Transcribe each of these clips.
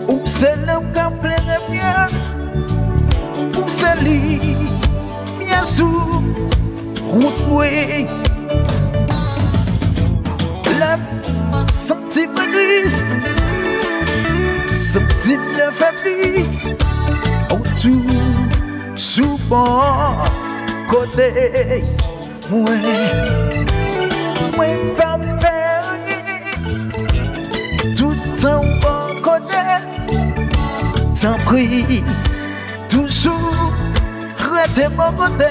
Où c'est l'homme qui plein bien? Où c'est lui? Bien sûr, route oui. La sentiment glisse, sentiment faibli, autour, sous bon côté. Moi, pas tout en bon côté. T'en prie, toujours, restez mon côté.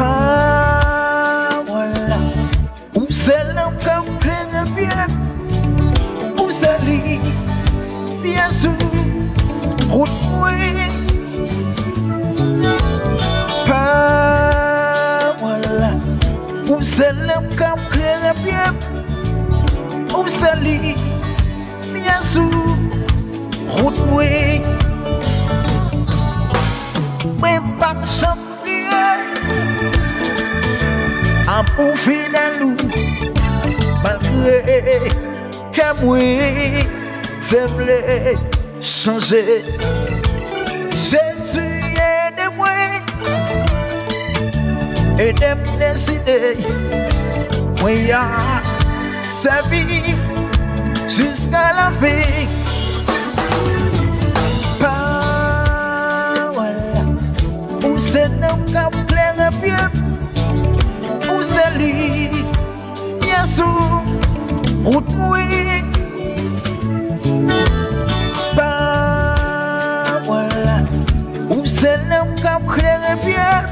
Ah, voilà. Où c'est l'homme qui plein bien? Où c'est lui? Bien sûr, route oui. Ah, voilà. Où c'est l'homme qui plein bien? Où c'est lui? Bien sûr, route oui. Mais pas champion. Un pour fidèle loup, malgré que moi, j'aimerais changer. Jésus est de moi, et de me décider. Moi, il y a sa vie jusqu'à la fin. Pas voilà, où c'est l'homme qui plaît bien? Où c'est lui? Bien sûr, route oui. Pas voilà, où c'est l'homme qui plaît bien?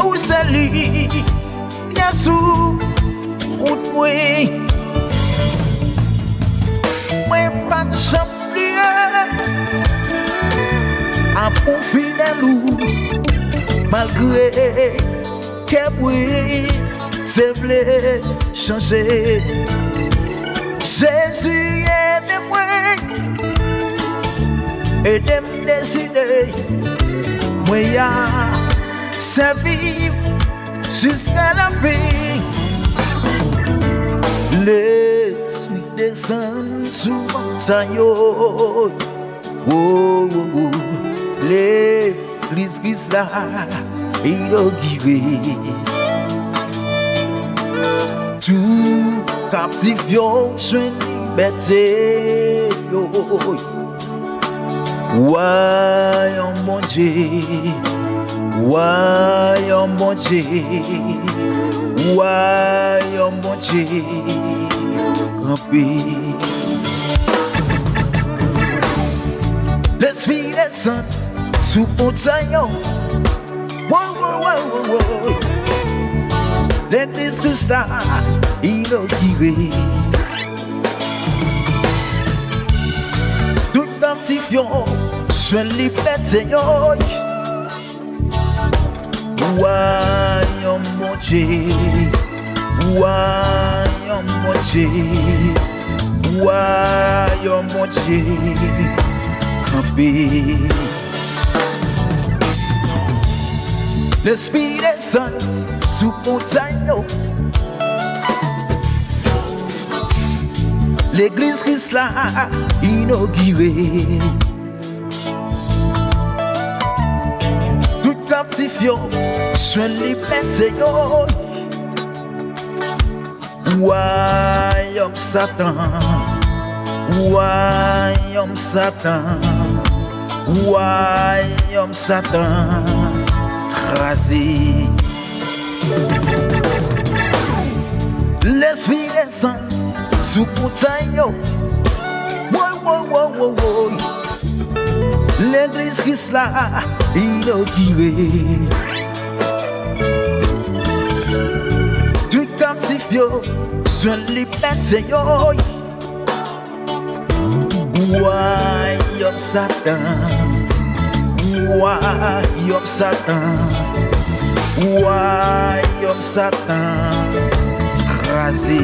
Où c'est lui? Bien sûr, route oui. Moi pas de champion, un bon fidèle loup, malgré que moi, c'est voulais changer. Jésus est de moi, et de me décider. Moi, il y a sa vie jusqu'à la fin. Laisse-moi descendre sous montagne. Oh, oh, oh. L'église qui est là, inaugurée. Tout captif yo joint liberté. Voyons mon Dieu, voyons mon Dieu, voyons mon Dieu, camper. L'esprit descend sous montagne. Wow, wow, wow, wow. L'église Christ là, inaugurée. Tout captifiant, je liberté. Voyons mon Dieu, voyons mon Dieu, voyons mon Dieu, camper. L'esprit descend sous montagne. L'église Christ là, inaugurée. Tout captifiant, je liberté. Voyons Satan, voyons Satan, voyons Satan, rasé. L'esprit descend sous montagne. Wow, wow, wow, wow, wow. L'église Christ là, inaugurée. Tout captifiant, je liberté. Voyons Satan, voyons Satan, voyons Satan, rasé.